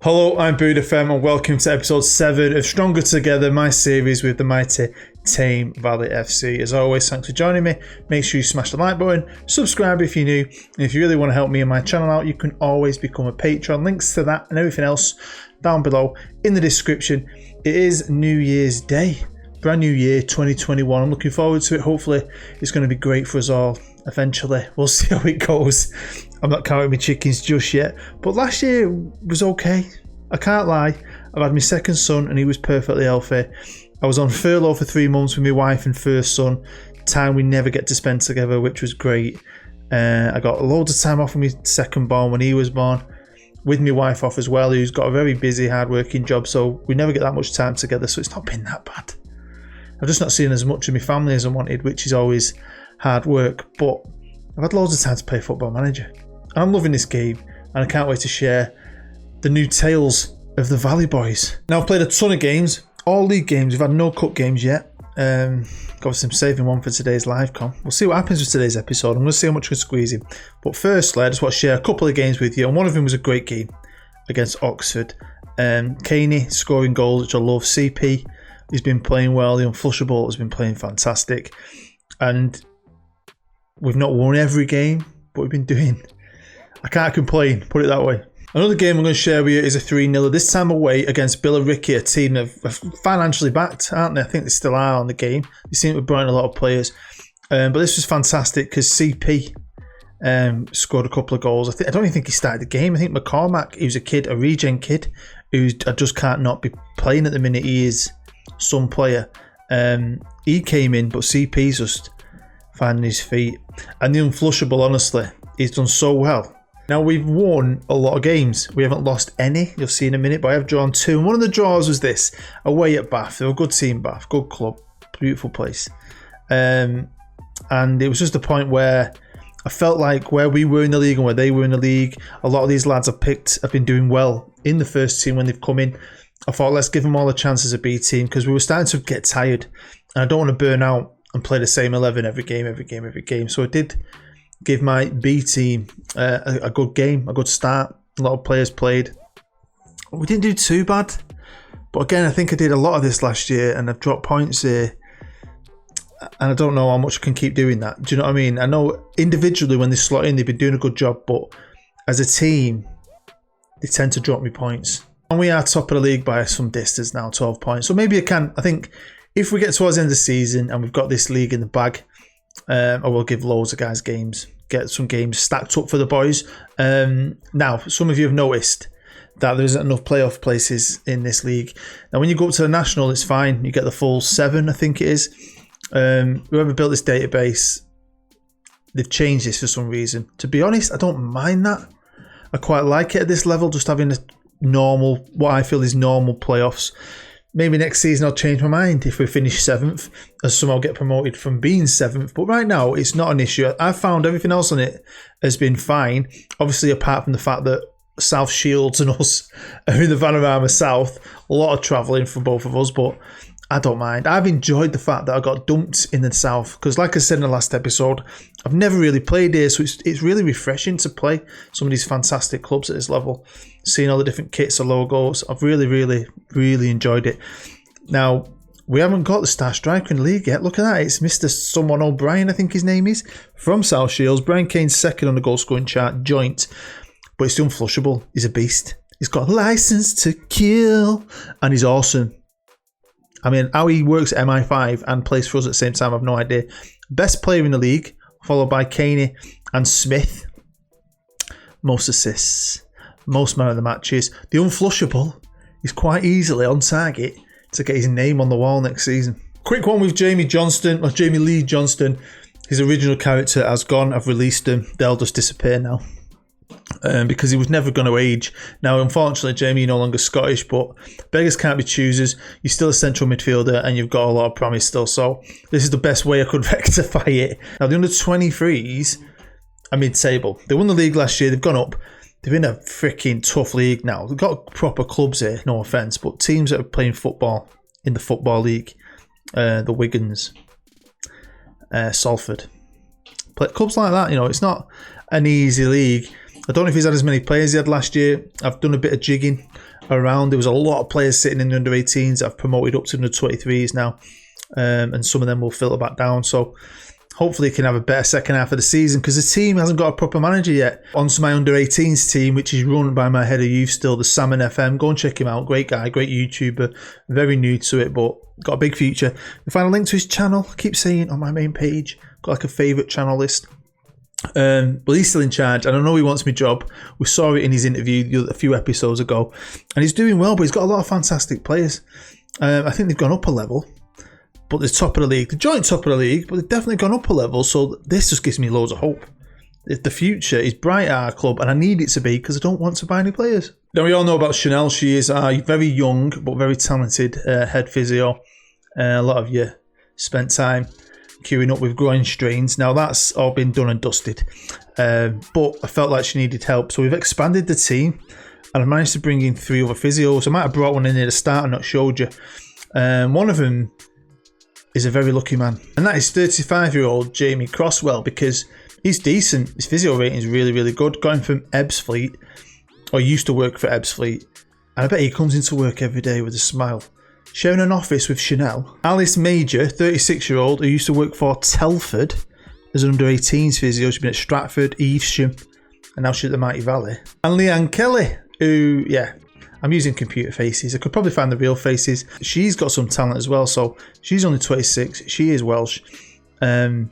Hello, I'm Bood FM and welcome to episode 7 of Stronger Together, my series with the mighty Tame Valley FC. As always, thanks for joining me. Make sure you smash the like button, subscribe if you're new, and if you really want to help me and my channel out, you can always become a patron. Links to that and everything else down below in the description. It is New Year's Day, brand new year 2021. I'm looking forward to it. Hopefully it's going to be great for us all. Eventually, we'll see how it goes. I'm not counting my chickens just yet, but last year was okay. I can't lie. I've had my second son and he was perfectly healthy. I was on furlough for 3 months with my wife and first son, time we never get to spend together, which was great. I got loads of time off with my second born when he was born, with my wife off as well, who's got a very busy, hard-working job, so we never get that much time together, so it's not been that bad. I've just not seen as much of my family as I wanted, which is always hard work, but I've had loads of time to play Football Manager. I'm loving this game and I can't wait to share the new tales of the Valley Boys. Now, I've played a ton of games, all league games. We've had no cup games yet. Obviously I'm saving one for today's live con. We'll see what happens with today's episode. I'm going to see how much we can squeeze in. But firstly, I just want to share a couple of games with you, and one of them was a great game against Oxford. Caney scoring goals, which I love. CP, he's been playing well. The Unflushable has been playing fantastic. And we've not won every game, but we've been doing. I can't complain, put it that way. Another game I'm going to share with you is a 3-0, this time away against Billericay, a team that are financially backed, aren't they? I think they still are on the game. They seem to have brought in a lot of players. But this was fantastic because CP scored a couple of goals. I don't even think he started the game. I think McCormack, he was a kid, a regen kid, who I just can't not be playing at the minute. He is some player. He came in, but CP's just finding his feet. And the Unflushable, honestly, he's done so well. Now, we've won a lot of games. We haven't lost any. You'll see in a minute, but I have drawn 2. And one of the draws was this, away at Bath. They're a good team, Bath. Good club. Beautiful place. And it was just a point where I felt like where we were in the league and where they were in the league, a lot of these lads I've picked have been doing well in the first team when they've come in. I thought, let's give them all a chance as a B team, because we were starting to get tired. And I don't want to burn out and play the same 11 every game. So I did give my B team a good game, a good start. A lot of players played. We didn't do too bad, but again, I think I did a lot of this last year and I've dropped points here, and I don't know how much I can keep doing that. Do you know what I mean? I know individually when they slot in, they've been doing a good job, but as a team, they tend to drop me points. And we are top of the league by some distance now, 12 points. So maybe I think if we get towards the end of the season and we've got this league in the bag, I will give loads of guys games, get some games stacked up for the boys. Now, some of you have noticed that there isn't enough playoff places in this league. Now, when you go up to the national, it's fine. You get the full 7, I think it is. Whoever built this database, they've changed this for some reason. To be honest, I don't mind that. I quite like it at this level, just having a normal, what I feel is normal playoffs. Maybe next season I'll change my mind if we finish 7th and somehow get promoted from being 7th. But right now, it's not an issue. I've found everything else on it has been fine. Obviously, apart from the fact that South Shields and us are in the Vanarama South. A lot of travelling for both of us, but I don't mind. I've enjoyed the fact that I got dumped in the South because, like I said in the last episode, I've never really played here, so it's really refreshing to play some of these fantastic clubs at this level. Seeing all the different kits and logos, I've really enjoyed it. Now, we haven't got the star striker in the league yet. Look at that. It's Mr. Someone O'Brien, I think his name is, from South Shields. Brian Kane's second on the goal scoring chart, joint, but it's Unflushable. He's a beast. He's got a license to kill, and he's awesome. I mean, how he works at MI5 and plays for us at the same time, I've no idea. Best player in the league, followed by Caney and Smith. Most assists, most man of the matches. The Unflushable is quite easily on target to get his name on the wall next season. Quick one with Jamie Lee Johnston. His original character has gone. I've released him. They'll just disappear now. Because he was never going to age. Now, unfortunately, Jamie, you're no longer Scottish, but beggars can't be choosers. You're still a central midfielder and you've got a lot of promise still. So this is the best way I could rectify it. Now, the under-23s are mid-table. They won the league last year. They've gone up. They're in a freaking tough league now. They've got proper clubs here, no offence, but teams that are playing football in the Football League, the Wigans, Salford. Clubs like that, you know, it's not an easy league. I don't know if he's had as many players as he had last year. I've done a bit of jigging around. There was a lot of players sitting in the under-18s that have promoted up to the under-23s now, and some of them will filter back down. So hopefully he can have a better second half of the season, because the team hasn't got a proper manager yet. On to my under-18s team, which is run by my head of youth still, the Salmon FM. Go and check him out. Great guy, great YouTuber. Very new to it, but got a big future. You'll find a link to his channel. I keep saying on my main page. Got like a favourite channel list. But he's still in charge, and I know he wants my job. We saw it in his interview a few episodes ago, and he's doing well, but he's got a lot of fantastic players. I think they've gone up a level. But the top of the league, the joint top of the league, but they've definitely gone up a level. So this just gives me loads of hope. The future is bright at our club, and I need it to be, because I don't want to buy any players. Now, we all know about Chanel. She is a very young but very talented head physio. A lot of you spent time queuing up with groin strains. Now, that's all been done and dusted. But I felt like she needed help. So we've expanded the team, and I managed to bring in 3 other physios. I might have brought one in at the start and not showed you. One of them is a very lucky man, and that is 35-year-old Jamie Crosswell, because he's decent. His physio rating is really, really good. Got him from Ebbsfleet, or used to work for Ebbsfleet, and I bet he comes into work every day with a smile. Sharing an office with Chanel. Alice Major, 36-year-old, who used to work for Telford as an under-18s physio. She's been at Stratford, Evesham, and now she's at the Mighty Valley. And Leanne Kelly, who, I'm using computer faces. I could probably find the real faces. She's got some talent as well. So she's only 26. She is Welsh. But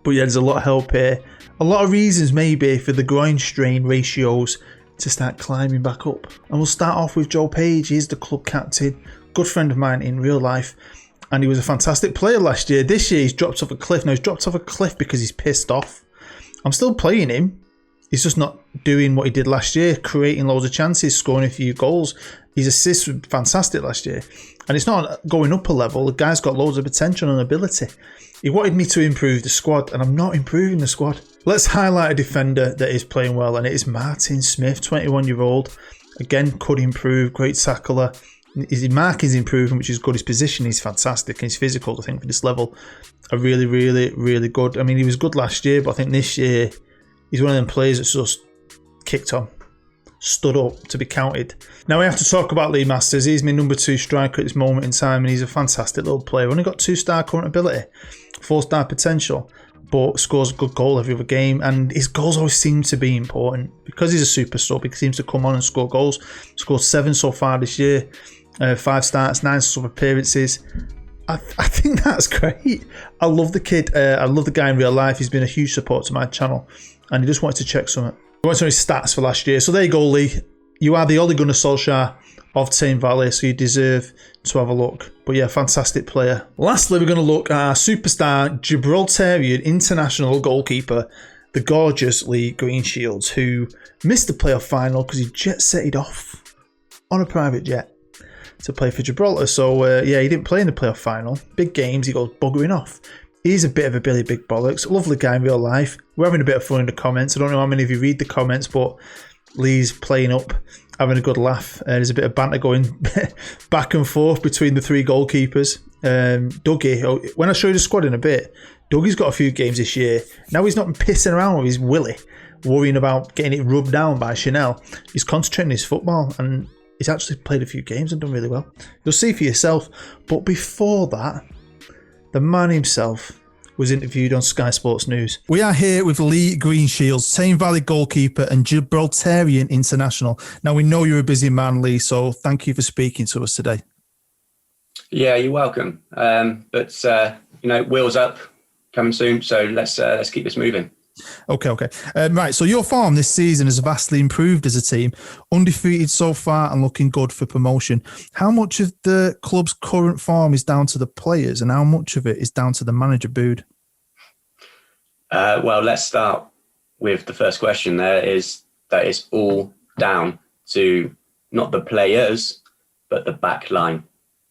there's a lot of help here. A lot of reasons maybe for the groin strain ratios to start climbing back up. And we'll start off with Joe Page. He's the club captain. Good friend of mine in real life. And he was a fantastic player last year. This year he's dropped off a cliff. Now he's dropped off a cliff because he's pissed off. I'm still playing him. He's just not doing what he did last year, creating loads of chances, scoring a few goals. His assists were fantastic last year. And it's not going up a level. The guy's got loads of potential and ability. He wanted me to improve the squad, and I'm not improving the squad. Let's highlight a defender that is playing well, and it is Martin Smith, 21-year-old. Again, could improve, great tackler. His marking's improving, which is good. His position is fantastic, and his physical, I think, for this level, are really, really, really good. I mean, he was good last year, but I think this year, he's one of them players that's just kicked on, stood up to be counted. Now we have to talk about Lee Masters. He's my number 2 striker at this moment in time, and he's a fantastic little player. Only got 2-star current ability, 4-star potential, but scores a good goal every other game, and his goals always seem to be important. Because he's a super sub, he seems to come on and score goals. Scored 7 so far this year, 5 starts, 9 sub appearances. I think that's great. I love the kid. I love the guy in real life. He's been a huge support to my channel, and he just wanted to check something. He went to his stats for last year. So there you go, Lee. You are the Ole Gunnar Solskjaer of Tame Valley, so you deserve to have a look. But yeah, fantastic player. Lastly, we're going to look at our superstar Gibraltarian international goalkeeper, the gorgeous Lee Greenshields, who missed the playoff final because he jet-setted off on a private jet to play for Gibraltar. So yeah, he didn't play in the playoff final. Big games, he goes buggering off. He's a bit of a Billy Big Bollocks. Lovely guy in real life. We're having a bit of fun in the comments. I don't know how many of you read the comments, but Lee's playing up, having a good laugh. There's a bit of banter going back and forth between the 3 goalkeepers. Dougie, when I show you the squad in a bit, Dougie's got a few games this year. Now he's not pissing around with his willy, worrying about getting it rubbed down by Chanel. He's concentrating on his football, and he's actually played a few games and done really well. You'll see for yourself. But before that, the man himself was interviewed on Sky Sports News. We are here with Lee Greenshields, Tame Valley goalkeeper and Gibraltarian international. Now, we know you're a busy man, Lee, so thank you for speaking to us today. Yeah, you're welcome. Wheels up, coming soon, so let's keep this moving. Okay. Right, so your form this season has vastly improved as a team, undefeated so far and looking good for promotion. How much of the club's current form is down to the players, and how much of it is down to the manager, Bood? Well, let's start with the first question. That is all down to not the players, but the back line.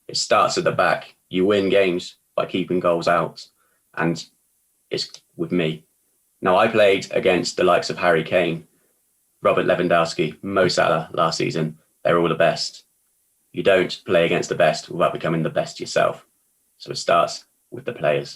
It starts at the back. You win games by keeping goals out, and it's with me. Now, I played against the likes of Harry Kane, Robert Lewandowski, Mo Salah last season. They're all the best. You don't play against the best without becoming the best yourself. So it starts with the players.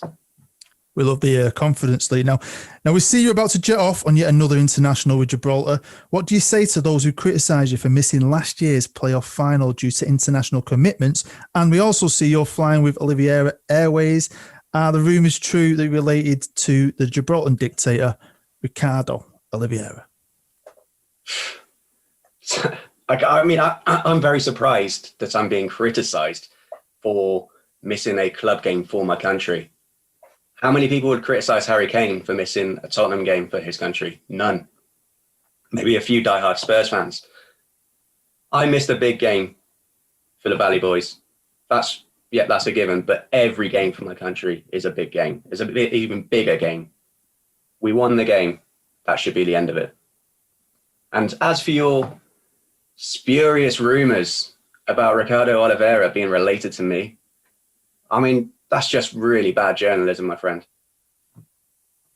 We love the confidence, Lee. Now we see you about to jet off on yet another international with Gibraltar. What do you say to those who criticise you for missing last year's playoff final due to international commitments? And we also see you're flying with Oliveira Airways. Are the rumours true that you're related to the Gibraltar dictator, Ricardo Oliveira? I mean, I'm very surprised that I'm being criticised for missing a club game for my country. How many people would criticise Harry Kane for missing a Tottenham game for his country? None. Maybe a few diehard Spurs fans. I missed a big game for the Valley Boys. That's a given. But every game for my country is a big game. It's an even bigger game. We won the game. That should be the end of it. And as for your spurious rumours about Ricardo Oliveira being related to me, I mean, that's just really bad journalism, my friend.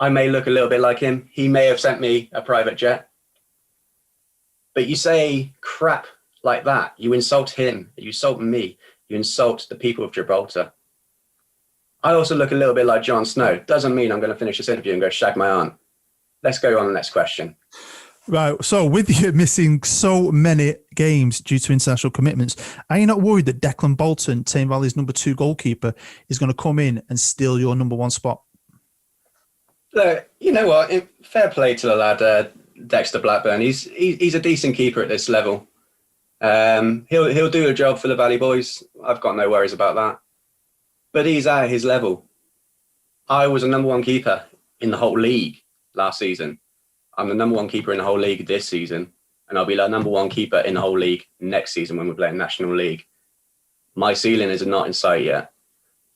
I may look a little bit like him. He may have sent me a private jet. But you say crap like that. You insult him. You insult me. You insult the people of Gibraltar. I also look a little bit like Jon Snow. Doesn't mean I'm going to finish this interview and go shag my aunt. Let's go on to the next question. Right, so with you missing so many games due to international commitments, are you not worried that Declan Bolton, Tame Valley's number 2 goalkeeper, is going to come in and steal your number 1 spot? Look, you know what? Fair play to the lad, Dexter Blackburn. He's a decent keeper at this level. He'll do a job for the Valley Boys. I've got no worries about that. But he's at his level. I was a number 1 keeper in the whole league last season. I'm the number 1 keeper in the whole league this season, and I'll be the number 1 keeper in the whole league next season when we're playing National League. My ceiling is not in sight yet.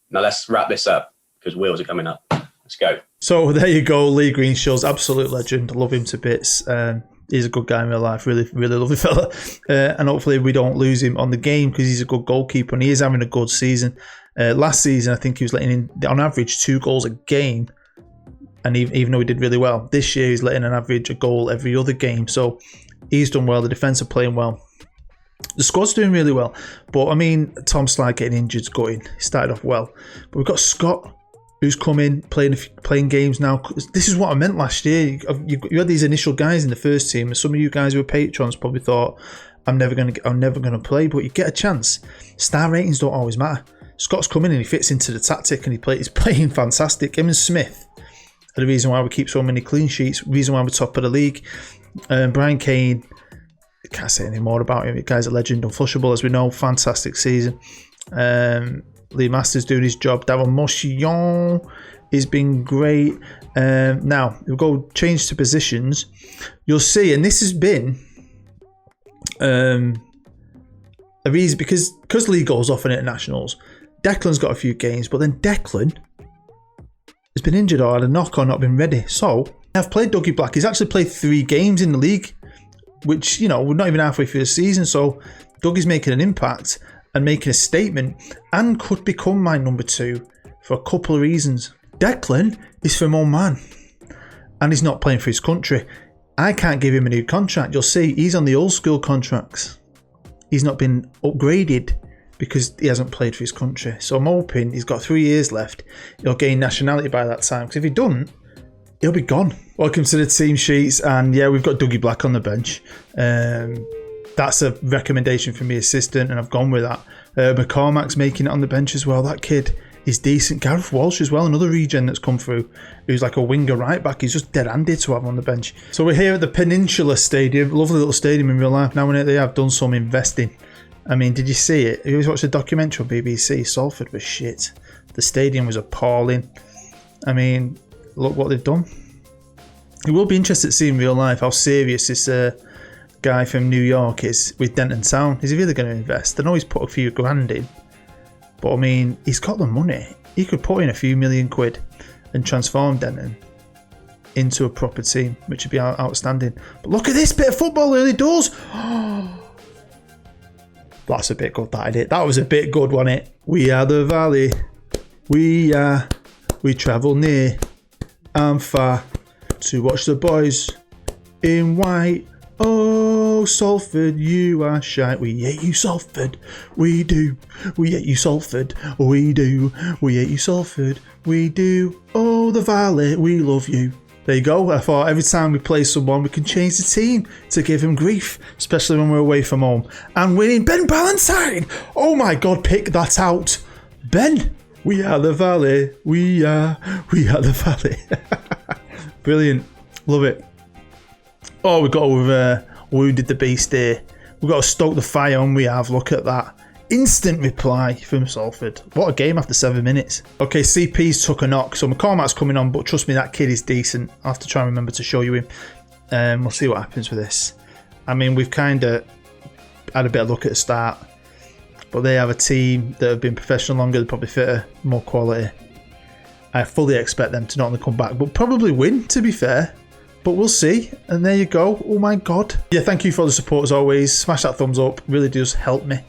Now let's wrap this up because wheels are coming up. Let's go. So there you go, Lee Greenshaw's absolute legend. Love him to bits. He's a good guy in real life, really, really lovely fella. And hopefully we don't lose him on the game because he's a good goalkeeper and he is having a good season. Last season, I think he was letting in, on average, 2 goals a game. And even though he did really well, this year he's letting an average a goal every other game. So he's done well. The defence are playing well. The squad's doing really well. But, I mean, Tom Slide getting injured's gutting. He started off well. But we've got Scott, who's come in, playing games now. This is what I meant last year. You had these initial guys in the first team. And some of you guys who were patrons probably thought, I'm never going to play. But you get a chance. Star ratings don't always matter. Scott's come in and he fits into the tactic and he's playing fantastic. Him and Smith. The reason why we keep so many clean sheets, reason why we're top of the league. Brian Kane, can't say any more about him. The guy's a legend, unflushable as we know. Fantastic season. Lee Masters doing his job. Darren Motion has been great. Now, we'll go change to positions. You'll see, and this has been a reason because Lee goes off in internationals. Declan's got a few games, but then Declan has been injured or had a knock or not been ready. So I've played Dougie Black. He's actually played 3 games in the league, which, you know, we're not even halfway through the season. So Dougie's making an impact and making a statement and could become my number 2 for a couple of reasons. Declan is from Oman and he's not playing for his country. I can't give him a new contract. You'll see he's on the old school contracts. He's not been upgraded because he hasn't played for his country. So I'm hoping he's got 3 years left. He'll gain nationality by that time. Because if he doesn't, he'll be gone. Welcome to the team sheets. And yeah, we've got Dougie Black on the bench. That's a recommendation from the assistant, and I've gone with that. McCormack's making it on the bench as well. That kid is decent. Gareth Walsh as well, another regen that's come through, who's like a winger right back. He's just dead-handed to have on the bench. So we're here at the Peninsula Stadium. Lovely little stadium in real life. Now they have done some investing. I mean, did you see it? You always watched the documentary on BBC. Salford was shit. The stadium was appalling. I mean, look what they've done. It will be interesting to see in real life how serious this guy from New York is with Denton Town. Is he really going to invest? I know he's put a few grand in, but I mean, he's got the money. He could put in a few million quid and transform Denton into a proper team, which would be outstanding. But look at this bit of football early doors. That's a bit good, that isn't it? That was a bit good, wasn't it? We are the Valley. We travel near and far to watch the boys in white. Oh, Salford, you are shite. We hate you, Salford. We do. We hate you, Salford. We do. We hate you, Salford. We do. Oh, Oh, the Valley, we love you. There you go. I thought every time we play someone, we can change the team to give him grief, especially when we're away from home. And winning Ben Ballantyne. Oh my God, pick that out. Ben, we are the Valley. We are the Valley. Brilliant. Love it. Oh, we've got to wounded the beast here. We've got to stoke the fire, and we have. Look at that. Instant reply from Salford. What a game after 7 minutes. Okay, CP's took a knock, so McCormack's coming on, but trust me, that kid is decent. I'll have to try and remember to show you him. We'll see what happens with this. I mean, we've kind of had a bit of luck at the start, but they have a team that have been professional longer, they're probably fitter, more quality. I fully expect them to not only come back, but probably win, to be fair. But we'll see. And there you go. Oh my God. Yeah, thank you for all the support as always. Smash that thumbs up. Really does help me.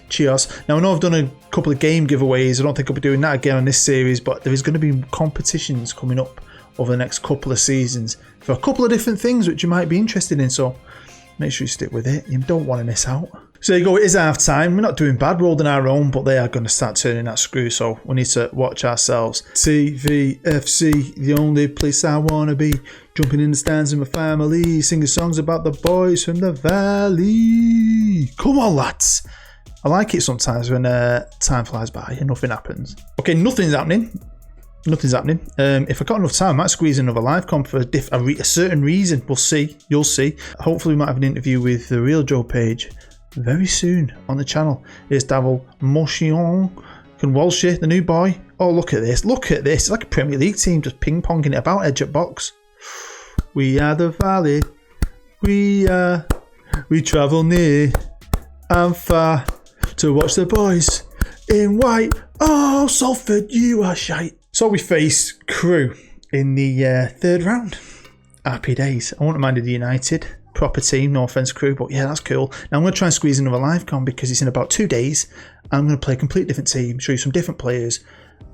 Cheers. Now, I know I've done a couple of game giveaways. I don't think I'll be doing that again on this series, but there is going to be competitions coming up over the next couple of seasons for a couple of different things which you might be interested in. So make sure you stick with it. You don't want to miss out. So there you go. It is half time. We're not doing bad. We're holding our own, but they are going to start turning that screw. So we need to watch ourselves. TVFC, the only place I want to be. Jumping in the stands with my family. Singing songs about the boys from the valley. Come on, lads. I like it sometimes when time flies by and nothing happens. Okay, nothing's happening. Nothing's happening. If I got enough time, I might squeeze another live comp for a certain reason. We'll see. You'll see. Hopefully we might have an interview with the Real Joe page very soon on the channel. Here's Davil Motion. Can Walshy, the new boy. Oh, look at this. Look at this. It's like a Premier League team just ping-ponging it about edge at box. We are the Valley. We travel near and far to watch the boys in white. Oh, Salford, you are shite. So we face Crew in the third round. Happy days. I wouldn't mind the United. Proper team, no offence Crew, but yeah, that's cool. Now I'm going to try and squeeze another live con because it's in about 2 days. I'm going to play a complete different team, show you some different players.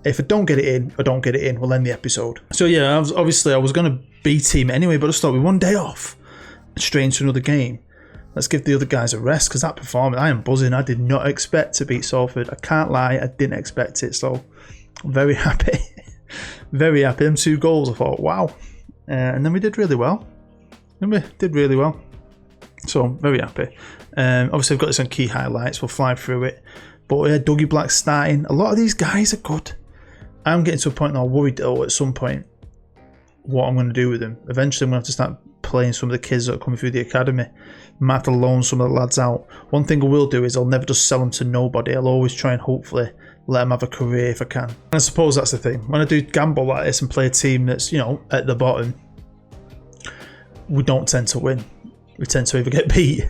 If I don't get it in, I don't get it in. We'll end the episode. So yeah, I was going to B-team anyway, but I just thought with 1 day off, straight into another game. Let's give the other guys a rest because that performance, I am buzzing. I did not expect to beat Salford. I can't lie, I didn't expect it. So I'm very happy. Very happy. Them 2 goals, I thought, wow. And then we did really well. So I'm very happy. Obviously, I've got this on key highlights. We'll fly through it. But Dougie Black's starting. A lot of these guys are good. I'm getting to a point now, worried though, at some point, what I'm going to do with them. Eventually, I'm going to have to start playing some of the kids that are coming through the academy. Might have to loan some of the lads out. One thing I will do is I'll never just sell them to nobody. I'll always try and hopefully let them have a career if I can. And I suppose that's the thing. When I do gamble like this and play a team that's, you know, at the bottom, we don't tend to win. We tend to either get beat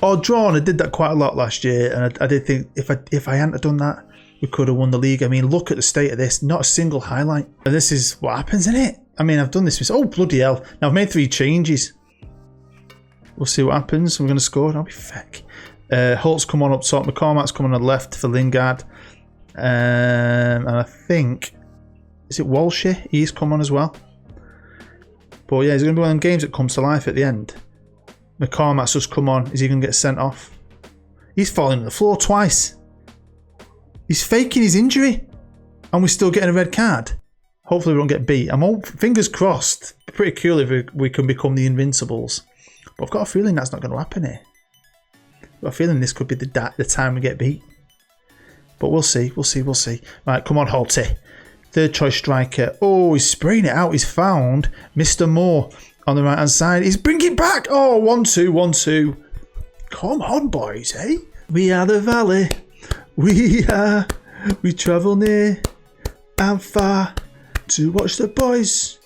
or drawn. I did that quite a lot last year, and I did think if I hadn't done that, we could have won the league. I mean, look at the state of this. Not a single highlight. And this is what happens, isn't it? I mean, I've done this. Oh, bloody hell. Now, I've made 3 changes. We'll see what happens. We're going to score. That'll be feck. Holt's come on up top. McCormack's coming on the left for Lingard. And I think, is it Walshy? He's come on as well. But yeah, he's going to be one of them games that comes to life at the end. McCormack's just come on. Is he going to get sent off? He's falling on the floor twice. He's faking his injury. And we're still getting a red card. Hopefully we don't get beat. I'm all fingers crossed. Pretty cool if we can become the Invincibles. But I've got a feeling that's not going to happen here. I've got a feeling this could be the time we get beat. But we'll see. Right, come on, Holty. Third choice striker. Oh, he's spraying it out. He's found Mr. Moore on the right hand side. He's bringing it back. Oh, 1-2, 1-2. Come on, boys, eh? We are the Valley. We travel near and far to watch the boys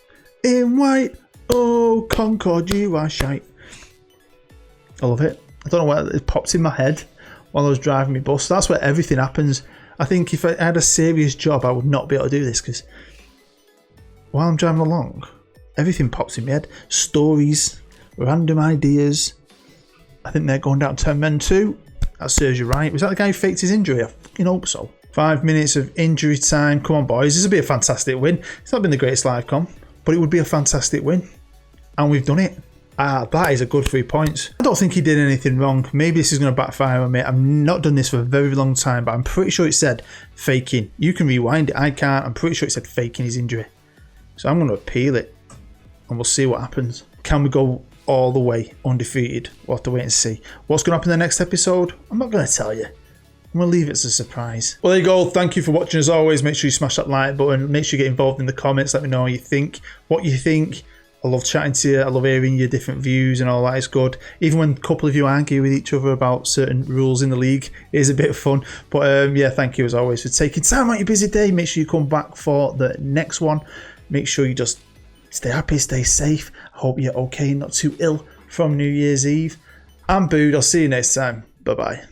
in white. Oh, Concord, you are shite. I love it. I don't know why it popped in my head while I was driving my bus. That's where everything happens. I think if I had a serious job, I would not be able to do this because while I'm driving along, everything pops in my head. Stories, random ideas. I think they're going down 10 men too. That serves you right. Was that the guy who faked his injury? I fucking hope so. 5 minutes of injury time. Come on, boys. This would be a fantastic win. It's not been the greatest live com, but it would be a fantastic win. And we've done it. That is a good 3 points. I don't think he did anything wrong. Maybe this is going to backfire on me. I've not done this for a very long time, but I'm pretty sure it said faking. You can rewind it. I can't. I'm pretty sure it said faking his injury. So I'm going to appeal it, and we'll see what happens. Can we go all the way undefeated? We'll have to wait and see. What's going to happen in the next episode? I'm not going to tell you. I'm going to leave it as a surprise. Well, there you go. Thank you for watching as always. Make sure you smash that like button. Make sure you get involved in the comments. Let me know what you think. I love chatting to you. I love hearing your different views and all that. It's good. Even when a couple of you argue with each other about certain rules in the league, it is a bit of fun. But yeah, thank you as always for taking time out your busy day. Make sure you come back for the next one. Make sure you just stay happy, stay safe. I hope you're okay, not too ill from New Year's Eve. I'm Bood. I'll see you next time. Bye-bye.